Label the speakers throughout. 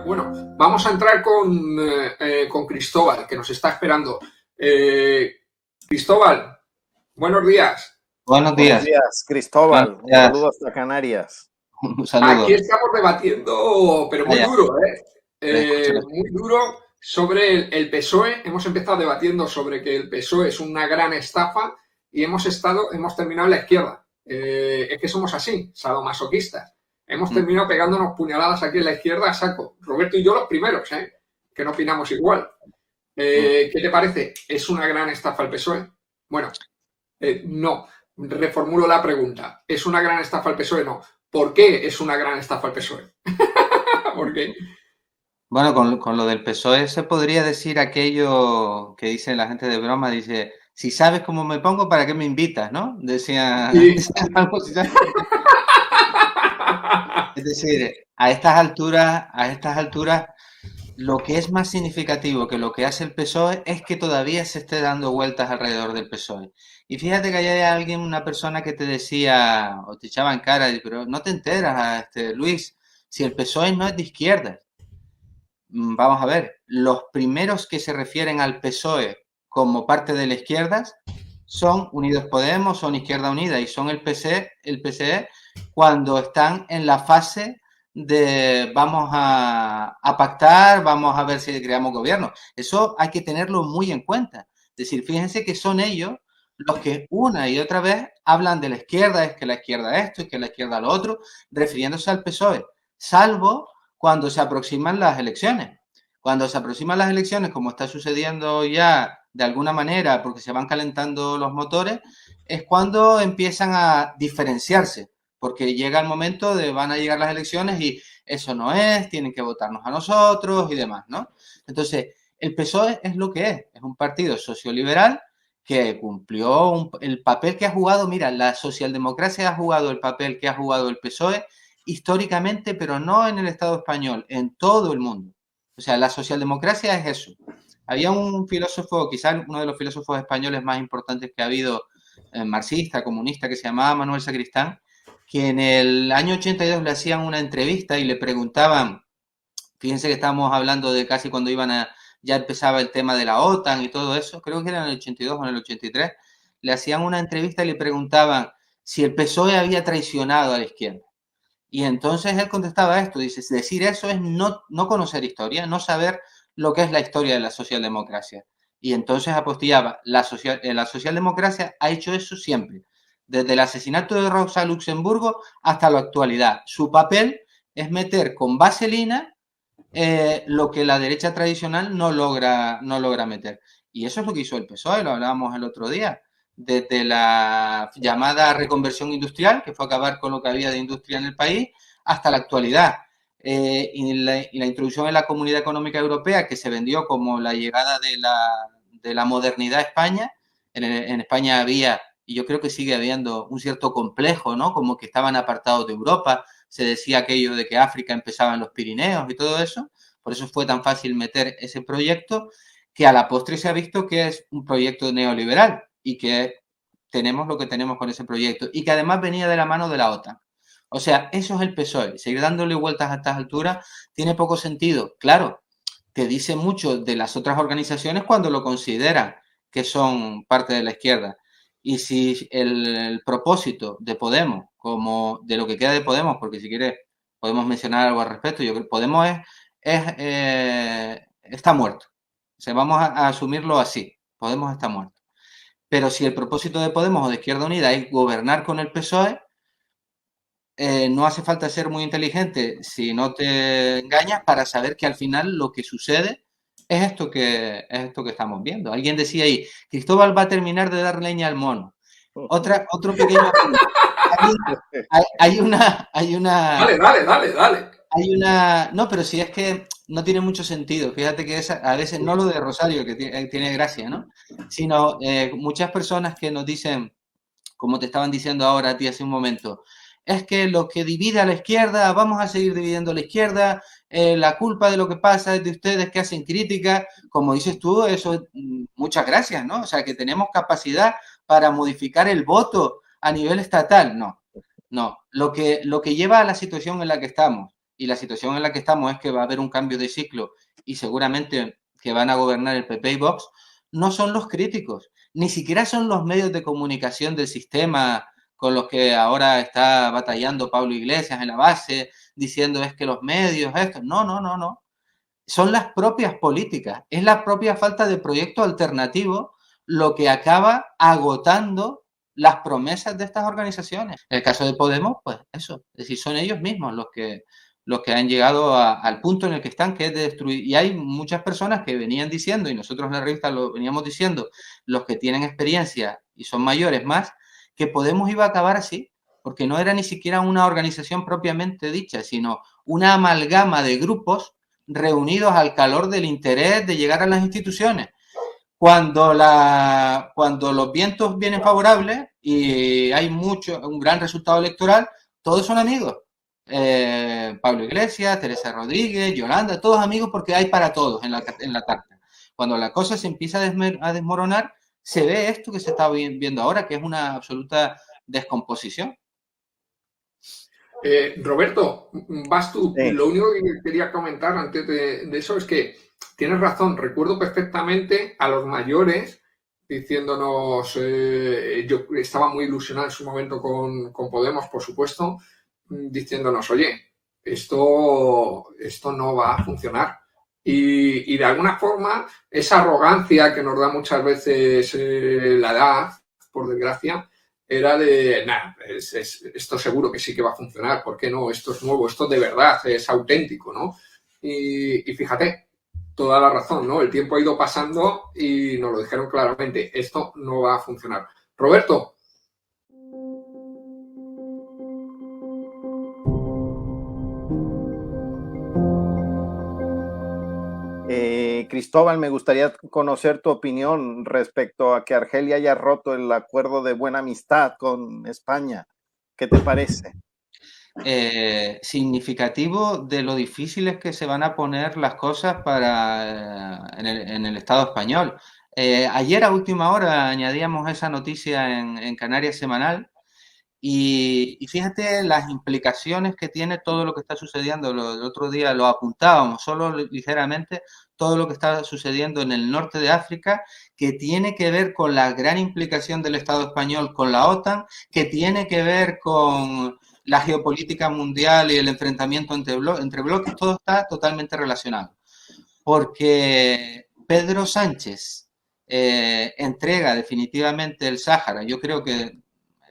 Speaker 1: Bueno, vamos a entrar con Cristóbal, que nos está esperando. Cristóbal, buenos días.
Speaker 2: Buenos
Speaker 3: Buenos
Speaker 2: días.
Speaker 3: días,
Speaker 2: Buenos
Speaker 3: Cristóbal. Un
Speaker 2: días.
Speaker 3: saludo hasta Canarias.
Speaker 2: Un
Speaker 1: Aquí
Speaker 2: saludo.
Speaker 1: estamos debatiendo, pero muy
Speaker 2: Allá,
Speaker 1: duro, ¿eh?
Speaker 2: le escucho.
Speaker 1: Muy duro sobre el PSOE. Hemos empezado debatiendo sobre que el PSOE es una gran estafa y hemos terminado en la izquierda. Es que somos así, sadomasoquistas. Hemos terminado pegándonos puñaladas aquí en la izquierda a saco. Roberto y yo los primeros, ¿eh? Que no opinamos igual. ¿Qué te parece? ¿Es una gran estafa el PSOE? Bueno, no. Reformulo la pregunta. ¿Es una gran estafa el PSOE? No. ¿Por qué es una gran estafa el PSOE? ¿Por qué?
Speaker 2: Bueno, con lo del PSOE se podría decir aquello que dice la gente de broma, dice, si sabes cómo me pongo, ¿para qué me invitas? ¿No? Decía,
Speaker 1: Sí.
Speaker 2: algo así. Es decir, a estas alturas, lo que es más significativo que lo que hace el PSOE es que todavía se esté dando vueltas alrededor del PSOE. Y fíjate que hay alguien, una persona que te decía, o te echaba en cara, pero no te enteras, Luis, si el PSOE no es de izquierda. Vamos a ver, los primeros que se refieren al PSOE como parte de la izquierda son Unidos Podemos, son Izquierda Unida y son el PSE cuando están en la fase de vamos a pactar, vamos a ver si creamos gobierno. Eso hay que tenerlo muy en cuenta. Es decir, fíjense que son ellos los que una y otra vez hablan de la izquierda, es que la izquierda esto, es que la izquierda lo otro, refiriéndose al PSOE, salvo cuando se aproximan las elecciones. Cuando se aproximan las elecciones, como está sucediendo ya de alguna manera, porque se van calentando los motores, es cuando empiezan a diferenciarse, porque llega el momento de van a llegar las elecciones y eso no es, tienen que votarnos a nosotros y demás, ¿no? Entonces, el PSOE es lo que es un partido socioliberal que cumplió el papel que ha jugado, mira, la socialdemocracia ha jugado el papel que ha jugado el PSOE históricamente, pero no en el Estado español, en todo el mundo. O sea, la socialdemocracia es eso. Había un filósofo, quizás uno de los filósofos españoles más importantes que ha habido, marxista, comunista, que se llamaba Manuel Sacristán, que en el año 82 le hacían una entrevista y le preguntaban, fíjense que estamos hablando de casi cuando ya empezaba el tema de la OTAN y todo eso, creo que era en el 82 o en el 83, le hacían una entrevista y le preguntaban si el PSOE había traicionado a la izquierda. Y entonces él contestaba esto, dice, decir eso es no conocer historia, no saber lo que es la historia de la socialdemocracia. Y entonces apostillaba, la socialdemocracia ha hecho eso siempre, desde el asesinato de Rosa Luxemburgo hasta la actualidad. Su papel es meter con vaselina lo que la derecha tradicional no logra meter. Y eso es lo que hizo el PSOE, lo hablábamos el otro día, desde la llamada reconversión industrial, que fue acabar con lo que había de industria en el país, hasta la actualidad. Y la introducción en la Comunidad Económica Europea, que se vendió como la llegada de la modernidad a España. En España había, y yo creo que sigue habiendo, un cierto complejo, ¿no? Como que estaban apartados de Europa, se decía aquello de que África empezaba en los Pirineos y todo eso, por eso fue tan fácil meter ese proyecto, que a la postre se ha visto que es un proyecto neoliberal y que tenemos lo que tenemos con ese proyecto y que además venía de la mano de la OTAN. O sea, eso es el PSOE. Seguir dándole vueltas a estas alturas tiene poco sentido. Claro, te dice mucho de las otras organizaciones cuando lo consideran que son parte de la izquierda. Y si el propósito de Podemos, como de lo que queda de Podemos, porque si quieres podemos mencionar algo al respecto, yo creo que Podemos está muerto. O sea, vamos a asumirlo así. Podemos está muerto. Pero si el propósito de Podemos o de Izquierda Unida es gobernar con el PSOE, no hace falta ser muy inteligente si no te engañas para saber que al final lo que sucede es esto que estamos viendo. Alguien decía ahí, Cristóbal va a terminar de dar leña al mono. Otro pequeño apunte.
Speaker 1: Dale, dale, dale, dale.
Speaker 2: No, pero si es que no tiene mucho sentido. Fíjate que a veces no lo de Rosario, que tiene gracia, ¿no? Sino muchas personas que nos dicen, como te estaban diciendo ahora a ti hace un momento, es que lo que divide a la izquierda, vamos a seguir dividiendo a la izquierda, la culpa de lo que pasa es de ustedes que hacen crítica, como dices tú, eso, muchas gracias, ¿no? O sea, que tenemos capacidad para modificar el voto a nivel estatal, no. Lo que lleva a la situación en la que estamos y la situación en la que estamos es que va a haber un cambio de ciclo y seguramente que van a gobernar el PP y Vox, no son los críticos, ni siquiera son los medios de comunicación del sistema con los que ahora está batallando Pablo Iglesias en la base, diciendo es que los medios, esto. No, no, no, no. Son las propias políticas, es la propia falta de proyecto alternativo lo que acaba agotando las promesas de estas organizaciones. En el caso de Podemos, pues eso, es decir, son ellos mismos los que han llegado al punto en el que están, que es de destruir. Y hay muchas personas que venían diciendo, y nosotros en la revista lo veníamos diciendo, los que tienen experiencia y son mayores más, que Podemos iba a acabar así, porque no era ni siquiera una organización propiamente dicha, sino una amalgama de grupos reunidos al calor del interés de llegar a las instituciones. Cuando los vientos vienen favorables y hay un gran resultado electoral, todos son amigos. Pablo Iglesias, Teresa Rodríguez, Yolanda, todos amigos porque hay para todos en la tarta. Cuando la cosa se empieza a desmoronar, se ve esto que se está viendo ahora, que es una absoluta descomposición.
Speaker 1: Roberto, vas tú.
Speaker 3: Sí.
Speaker 1: Lo único que quería comentar antes de eso es que tienes razón. Recuerdo perfectamente a los mayores diciéndonos, yo estaba muy ilusionado en su momento con Podemos, por supuesto, diciéndonos, oye, esto no va a funcionar. Y de alguna forma, esa arrogancia que nos da muchas veces la edad, por desgracia, era de, nada, esto seguro que sí que va a funcionar, ¿por qué no? Esto es nuevo, esto de verdad es auténtico, ¿no? Y fíjate, toda la razón, ¿no? El tiempo ha ido pasando y nos lo dijeron claramente, esto no va a funcionar. Roberto.
Speaker 3: Cristóbal, me gustaría conocer tu opinión respecto a que Argelia haya roto el acuerdo de buena amistad con España. ¿Qué te parece?
Speaker 2: Significativo de lo difíciles que se van a poner las cosas en el Estado español. Ayer a última hora añadíamos esa noticia en Canarias Semanal y fíjate las implicaciones que tiene todo lo que está sucediendo. El otro día lo apuntábamos, solo ligeramente, todo lo que está sucediendo en el norte de África, que tiene que ver con la gran implicación del Estado español con la OTAN, que tiene que ver con la geopolítica mundial y el enfrentamiento entre bloques, todo está totalmente relacionado. Porque Pedro Sánchez entrega definitivamente el Sáhara. Yo creo que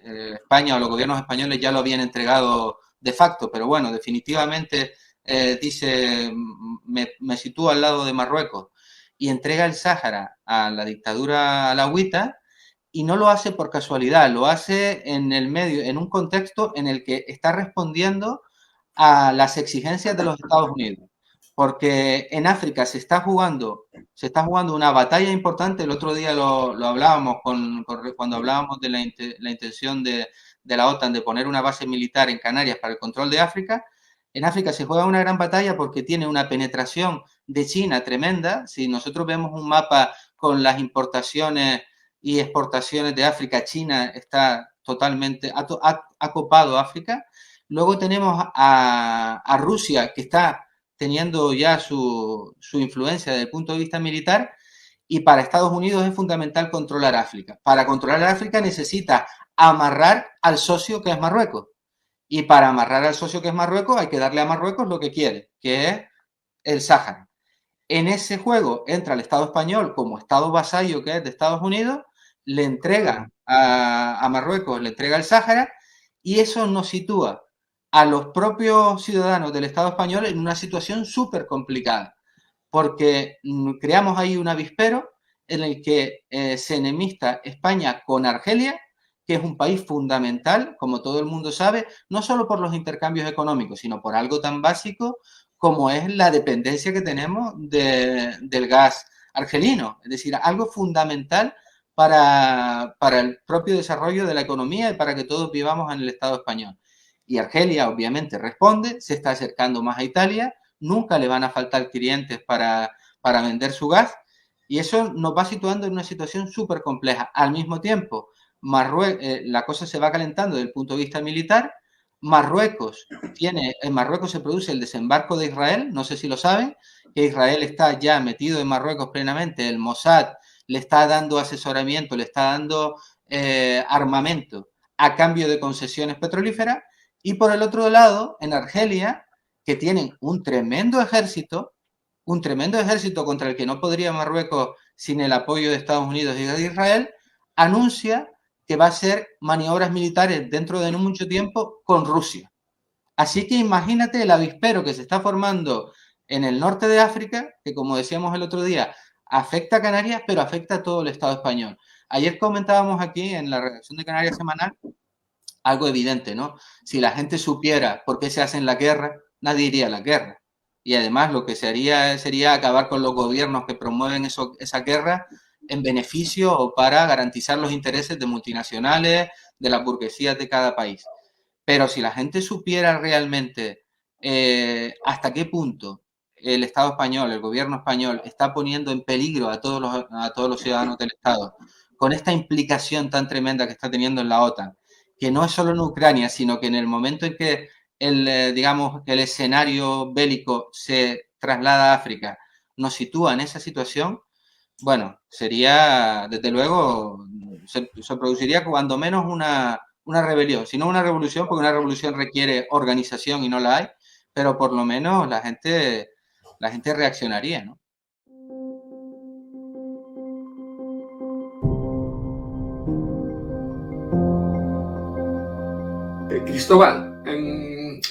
Speaker 2: España o los gobiernos españoles ya lo habían entregado de facto, pero bueno, definitivamente dice, me sitúo al lado de Marruecos y entrega el Sáhara a la dictadura alauita. Y no lo hace por casualidad, lo hace en el medio, en un contexto en el que está respondiendo a las exigencias de los Estados Unidos. Porque en África se está jugando una batalla importante. El otro día lo hablábamos cuando hablábamos de la intención de la OTAN de poner una base militar en Canarias para el control de África. En África se juega una gran batalla porque tiene una penetración de China tremenda. Si nosotros vemos un mapa con las importaciones y exportaciones de África, China está totalmente, ha copado África. Luego tenemos a Rusia, que está teniendo ya su influencia desde el punto de vista militar, y para Estados Unidos es fundamental controlar África. Para controlar África necesita amarrar al socio que es Marruecos. Y para amarrar al socio que es Marruecos hay que darle a Marruecos lo que quiere, que es el Sáhara. En ese juego entra el Estado español como Estado vasallo que es de Estados Unidos, le entrega a Marruecos, le entrega el Sáhara, y eso nos sitúa a los propios ciudadanos del Estado español en una situación súper complicada, porque creamos ahí un avispero en el que se enemista España con Argelia, que es un país fundamental, como todo el mundo sabe, no solo por los intercambios económicos, sino por algo tan básico como es la dependencia que tenemos del gas argelino. Es decir, algo fundamental para el propio desarrollo de la economía y para que todos vivamos en el Estado español. Y Argelia, obviamente, responde, se está acercando más a Italia, nunca le van a faltar clientes para vender su gas, y eso nos va situando en una situación súper compleja. Al mismo tiempo, la cosa se va calentando desde el punto de vista militar. En Marruecos se produce el desembarco de Israel, no sé si lo saben, que Israel está ya metido en Marruecos plenamente, el Mossad le está dando asesoramiento, le está dando armamento a cambio de concesiones petrolíferas, y por el otro lado, en Argelia, que tienen un tremendo ejército contra el que no podría Marruecos sin el apoyo de Estados Unidos y de Israel, anuncia que va a hacer maniobras militares dentro de no mucho tiempo con Rusia. Así que imagínate el avispero que se está formando en el norte de África, que como decíamos el otro día, afecta a Canarias, pero afecta a todo el Estado español. Ayer comentábamos aquí en la redacción de Canarias Semanal algo evidente, ¿no? Si la gente supiera por qué se hacen la guerra, nadie iría a la guerra. Y además lo que se haría sería acabar con los gobiernos que promueven esa guerra en beneficio o para garantizar los intereses de multinacionales, de las burguesías de cada país. Pero si la gente supiera realmente hasta qué punto el Estado español, el gobierno español, está poniendo en peligro a todos los ciudadanos del Estado, con esta implicación tan tremenda que está teniendo en la OTAN, que no es solo en Ucrania, sino que en el momento en que digamos, el escenario bélico se traslada a África, nos sitúa en esa situación, bueno, sería, desde luego, se produciría cuando menos una rebelión, si no una revolución, porque una revolución requiere organización y no la hay, pero por lo menos la gente reaccionaría, ¿no?
Speaker 1: Cristóbal,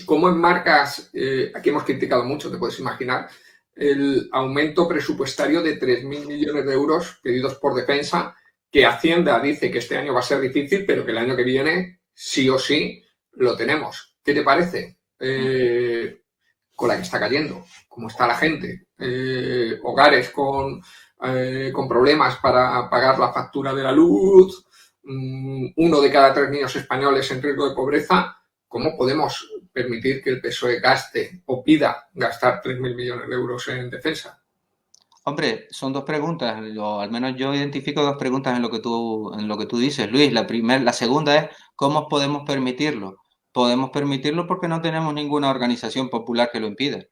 Speaker 1: ¿cómo enmarcas, aquí hemos criticado mucho, te puedes imaginar, el aumento presupuestario de 3.000 millones de euros pedidos por defensa, que Hacienda dice que este año va a ser difícil, pero que el año que viene sí o sí lo tenemos? ¿Qué te parece? Con la que está cayendo, cómo está la gente, hogares con problemas para pagar la factura de la luz, 1 de cada 3 niños españoles en riesgo de pobreza. ¿Cómo podemos permitir que el PSOE gaste o pida gastar 3.000 millones de euros en defensa?
Speaker 2: Hombre, son dos preguntas, o al menos yo identifico dos preguntas en lo que tú dices, Luis. La segunda es, ¿cómo podemos permitirlo? Podemos permitirlo porque no tenemos ninguna organización popular que lo impida.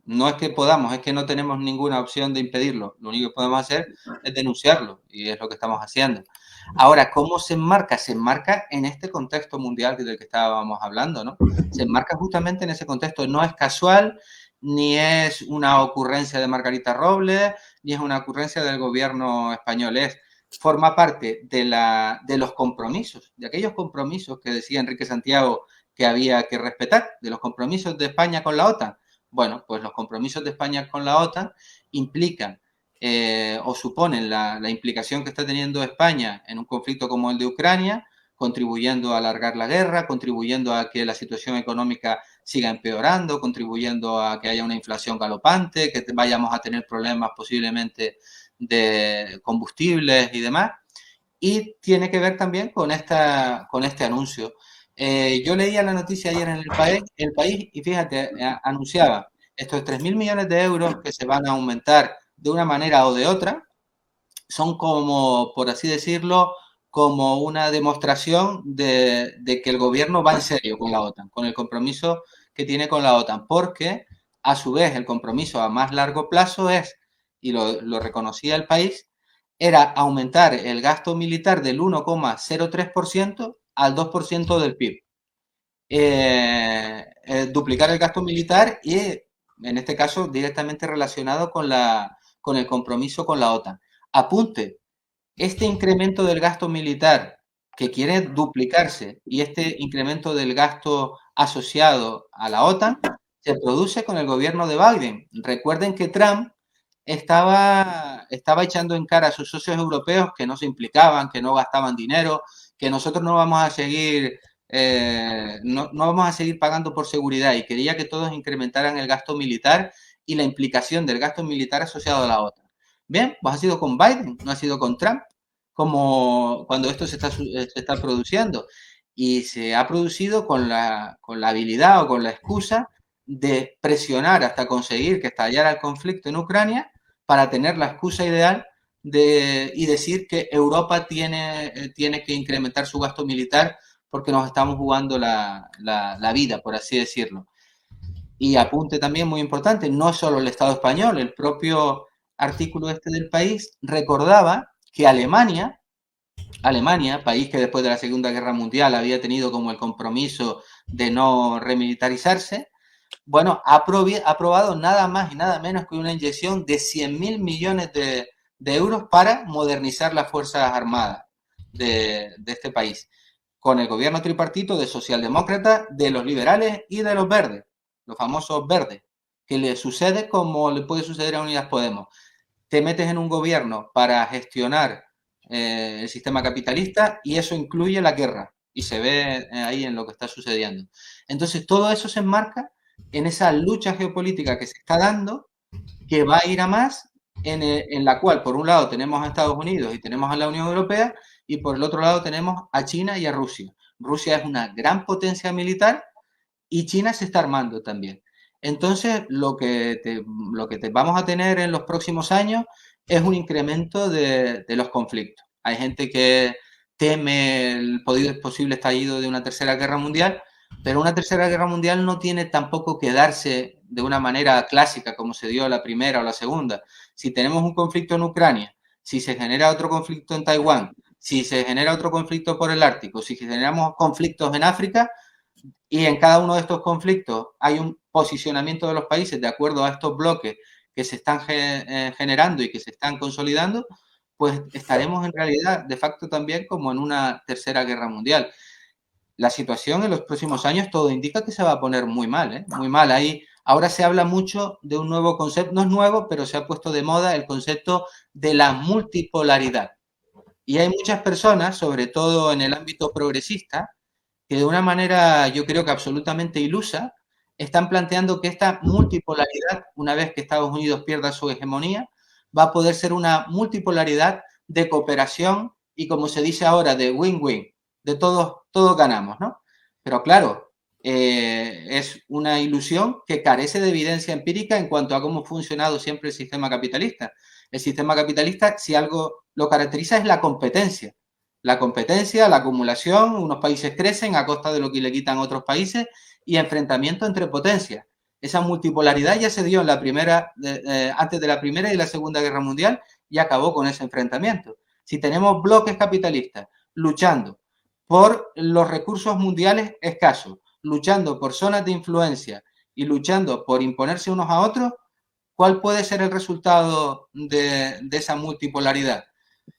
Speaker 2: No es que podamos, es que no tenemos ninguna opción de impedirlo. Lo único que podemos hacer es denunciarlo, y es lo que estamos haciendo. Ahora, ¿cómo se enmarca? Se enmarca en este contexto mundial del que estábamos hablando, ¿no? Se enmarca justamente en ese contexto. No es casual, ni es una ocurrencia de Margarita Robles, ni es una ocurrencia del gobierno español. Forma parte de los compromisos, de aquellos compromisos que decía Enrique Santiago que había que respetar, de los compromisos de España con la OTAN. Bueno, pues los compromisos de España con la OTAN implican o suponen la implicación que está teniendo España en un conflicto como el de Ucrania, contribuyendo a alargar la guerra, contribuyendo a que la situación económica siga empeorando, contribuyendo a que haya una inflación galopante, que vayamos a tener problemas posiblemente de combustibles y demás. Y tiene que ver también con este anuncio. Yo leía la noticia ayer en el país y fíjate, anunciaba estos 3.000 millones de euros que se van a aumentar de una manera o de otra, son como, por así decirlo, como una demostración de que el gobierno va en serio con la OTAN, con el compromiso que tiene con la OTAN, porque a su vez el compromiso a más largo plazo es, y lo reconocía el país, era aumentar el gasto militar del 1,03% al 2% del PIB. Duplicar el gasto militar y, en este caso, directamente relacionado con el compromiso con la OTAN. Apunte, este incremento del gasto militar que quiere duplicarse y este incremento del gasto asociado a la OTAN se produce con el gobierno de Biden. Recuerden que Trump estaba echando en cara a sus socios europeos que no se implicaban, que no gastaban dinero, que nosotros no vamos a seguir no vamos a seguir pagando por seguridad, y quería que todos incrementaran el gasto militar y la implicación del gasto militar asociado a la OTAN. Bien, pues ha sido con Biden, no ha sido con Trump, como cuando esto se está produciendo. Y se ha producido con la habilidad o con la excusa de presionar hasta conseguir que estallara el conflicto en Ucrania para tener la excusa ideal y decir que Europa tiene que incrementar su gasto militar porque nos estamos jugando la vida, por así decirlo. Y apunte también muy importante, no solo el Estado español, el propio artículo este del país recordaba que Alemania, país que después de la Segunda Guerra Mundial había tenido como el compromiso de no remilitarizarse, bueno, ha aprobado nada más y nada menos que una inyección de 100.000 millones de euros para modernizar las Fuerzas Armadas de este país, con el gobierno tripartito de socialdemócratas, de los liberales y de los verdes, los famosos verdes, que le sucede como le puede suceder a Unidas Podemos. Te metes en un gobierno para gestionar el sistema capitalista y eso incluye la guerra y se ve ahí en lo que está sucediendo. Entonces todo eso se enmarca en esa lucha geopolítica que se está dando, que va a ir a más, en la cual por un lado tenemos a Estados Unidos y tenemos a la Unión Europea y por el otro lado tenemos a China y a Rusia. Rusia es una gran potencia militar y China se está armando también. Entonces, lo que vamos a tener en los próximos años es un incremento de los conflictos. Hay gente que teme el posible estallido de una tercera guerra mundial, pero una tercera guerra mundial no tiene tampoco que darse de una manera clásica como se dio la primera o la segunda. Si tenemos un conflicto en Ucrania, si se genera otro conflicto en Taiwán, si se genera otro conflicto por el Ártico, si generamos conflictos en África, y en cada uno de estos conflictos hay un posicionamiento de los países de acuerdo a estos bloques que se están generando y que se están consolidando, pues estaremos en realidad de facto también como en una tercera guerra mundial. La situación en los próximos años todo indica que se va a poner muy mal, ¿eh? Muy mal. Ahí ahora se habla mucho de un nuevo concepto, no es nuevo, pero se ha puesto de moda el concepto de la multipolaridad. Y hay muchas personas, sobre todo en el ámbito progresista, que de una manera yo creo que absolutamente ilusa, están planteando que esta multipolaridad, una vez que Estados Unidos pierda su hegemonía, va a poder ser una multipolaridad de cooperación y, como se dice ahora, de win-win, de todos ganamos, ¿no? Pero claro, es una ilusión que carece de evidencia empírica en cuanto a cómo ha funcionado siempre el sistema capitalista. El sistema capitalista, si algo lo caracteriza, es la competencia. La competencia, la acumulación, unos países crecen a costa de lo que le quitan otros países y enfrentamiento entre potencias. Esa multipolaridad ya se dio en la primera, antes de la Primera y la Segunda Guerra Mundial y acabó con ese enfrentamiento. Si tenemos bloques capitalistas luchando por los recursos mundiales escasos, luchando por zonas de influencia y luchando por imponerse unos a otros, ¿cuál puede ser el resultado de esa multipolaridad?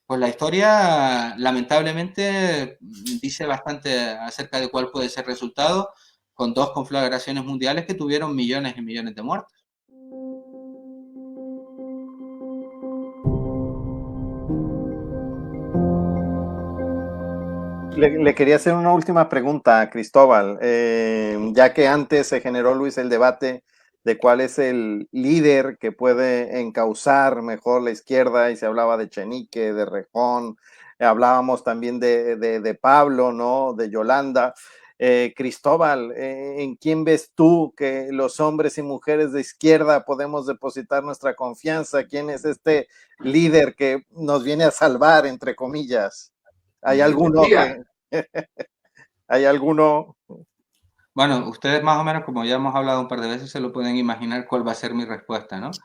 Speaker 2: Pues la historia, lamentablemente, dice bastante acerca de cuál puede ser el resultado, con dos conflagraciones mundiales que tuvieron millones y millones de muertos.
Speaker 3: Le quería hacer una última pregunta a Cristóbal, ya que antes se generó, Luis, el debate de cuál es el líder que puede encauzar mejor la izquierda, y se hablaba de Chenique, de Rejón, hablábamos también de Pablo, ¿no? De Yolanda. Cristóbal, ¿en quién ves tú que los hombres y mujeres de izquierda podemos depositar nuestra confianza? ¿Quién es este líder que nos viene a salvar, entre comillas? ¿Hay alguno que... ¿Hay alguno?
Speaker 2: Bueno, ustedes más o menos, como ya hemos hablado un par de veces, se lo pueden imaginar cuál va a ser mi respuesta, ¿no? Sí.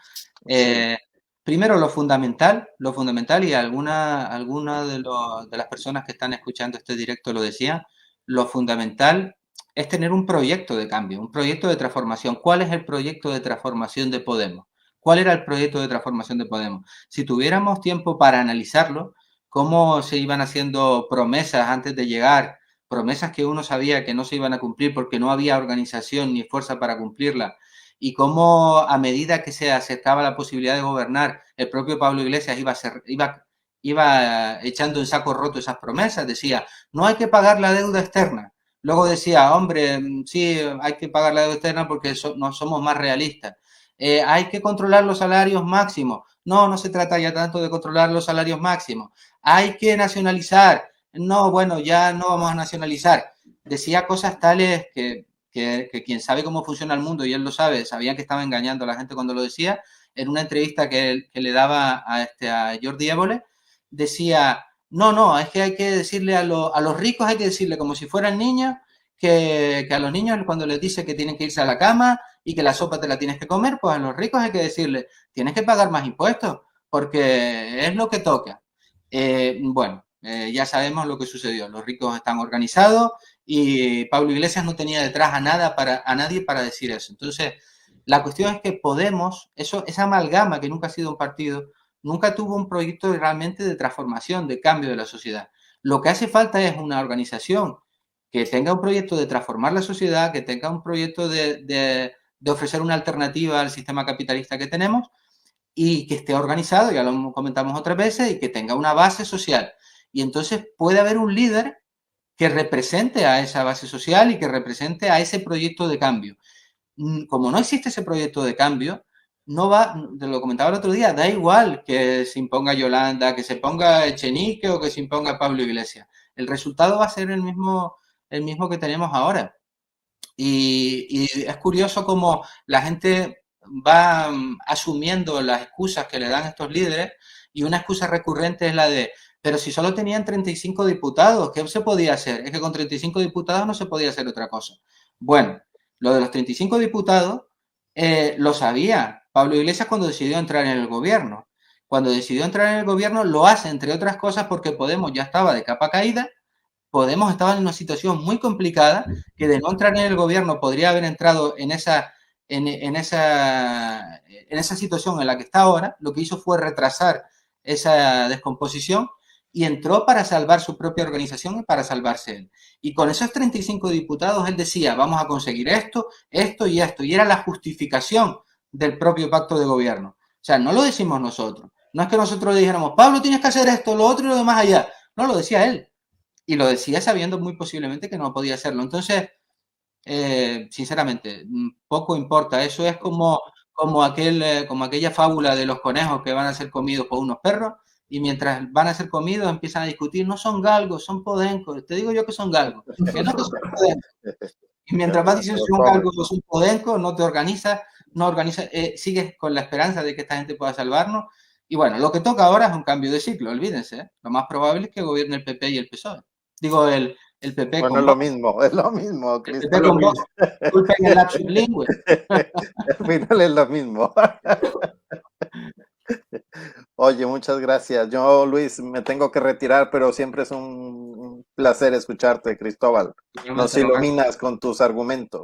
Speaker 2: Primero, lo fundamental, y alguna de las personas que están escuchando este directo lo decía, lo fundamental es tener un proyecto de cambio, un proyecto de transformación. ¿Cuál es el proyecto de transformación de Podemos? ¿Cuál era el proyecto de transformación de Podemos? Si tuviéramos tiempo para analizarlo, cómo se iban haciendo promesas antes de llegar, promesas que uno sabía que no se iban a cumplir porque no había organización ni fuerza para cumplirlas, y cómo a medida que se acercaba la posibilidad de gobernar, el propio Pablo Iglesias iba echando en saco roto esas promesas. Decía, no hay que pagar la deuda externa. Luego decía, hombre, sí, hay que pagar la deuda externa porque no somos más realistas. Hay que controlar los salarios máximos. No se trata ya tanto de controlar los salarios máximos. Hay que nacionalizar. No, bueno, ya no vamos a nacionalizar. Decía cosas tales que quien sabe cómo funciona el mundo, y él lo sabe, sabía que estaba engañando a la gente cuando lo decía. En una entrevista que le daba a Jordi Évole, decía, No, es que hay que decirle a los ricos, hay que decirle como si fueran niños, que a los niños cuando les dice que tienen que irse a la cama y que la sopa te la tienes que comer, pues a los ricos hay que decirle, tienes que pagar más impuestos, porque es lo que toca. Ya sabemos lo que sucedió. Los ricos están organizados y Pablo Iglesias no tenía detrás a nadie para decir eso. Entonces, la cuestión es que Podemos, esa amalgama que nunca ha sido un partido, nunca tuvo un proyecto realmente de transformación, de cambio de la sociedad. Lo que hace falta es una organización que tenga un proyecto de transformar la sociedad, que tenga un proyecto de ofrecer una alternativa al sistema capitalista que tenemos y que esté organizado, ya lo comentamos otras veces, y que tenga una base social. Y entonces puede haber un líder que represente a esa base social y que represente a ese proyecto de cambio. Como no existe ese proyecto de cambio, no va, te lo comentaba el otro día, da igual que se imponga Yolanda, que se ponga Echenique o que se imponga Pablo Iglesias. El resultado va a ser el mismo que tenemos ahora. Y es curioso cómo la gente va asumiendo las excusas que le dan estos líderes y una excusa recurrente es la de, pero si solo tenían 35 diputados, ¿qué se podía hacer? Es que con 35 diputados no se podía hacer otra cosa. Bueno, lo de los 35 diputados lo sabía Pablo Iglesias cuando decidió entrar en el gobierno. Cuando decidió entrar en el gobierno lo hace, entre otras cosas, porque Podemos ya estaba de capa caída. Podemos estaba en una situación muy complicada que de no entrar en el gobierno podría haber entrado en esa situación en la que está ahora. Lo que hizo fue retrasar esa descomposición y entró para salvar su propia organización y para salvarse él. Y con esos 35 diputados él decía, vamos a conseguir esto, esto y esto. Y era la justificación del propio pacto de gobierno. O sea, no lo decimos nosotros. No es que nosotros le dijéramos, Pablo, tienes que hacer esto, lo otro y lo demás allá. No, lo decía él. Y lo decía sabiendo muy posiblemente que no podía hacerlo. Entonces, sinceramente, poco importa. Eso es como aquella fábula de los conejos que van a ser comidos por unos perros y mientras van a ser comidos empiezan a discutir, no son galgos, son podencos. Te digo yo que son galgos, que no que son podencos. Y mientras vas diciendo son galgos o son podencos, no te organizas, sigues con la esperanza de que esta gente pueda salvarnos. Y bueno, lo que toca ahora es un cambio de ciclo, olvídense. Lo más probable es que gobierne el PP y el PSOE. Digo, el PP
Speaker 3: bueno,
Speaker 2: con Vox.
Speaker 3: es lo mismo,
Speaker 2: El PP con Vox. Disculpen el lapsus lingüe.
Speaker 3: Al final es lo mismo. Oye, muchas gracias. Yo, Luis, me tengo que retirar, pero siempre es un placer escucharte, Cristóbal. Nos iluminas con tus argumentos.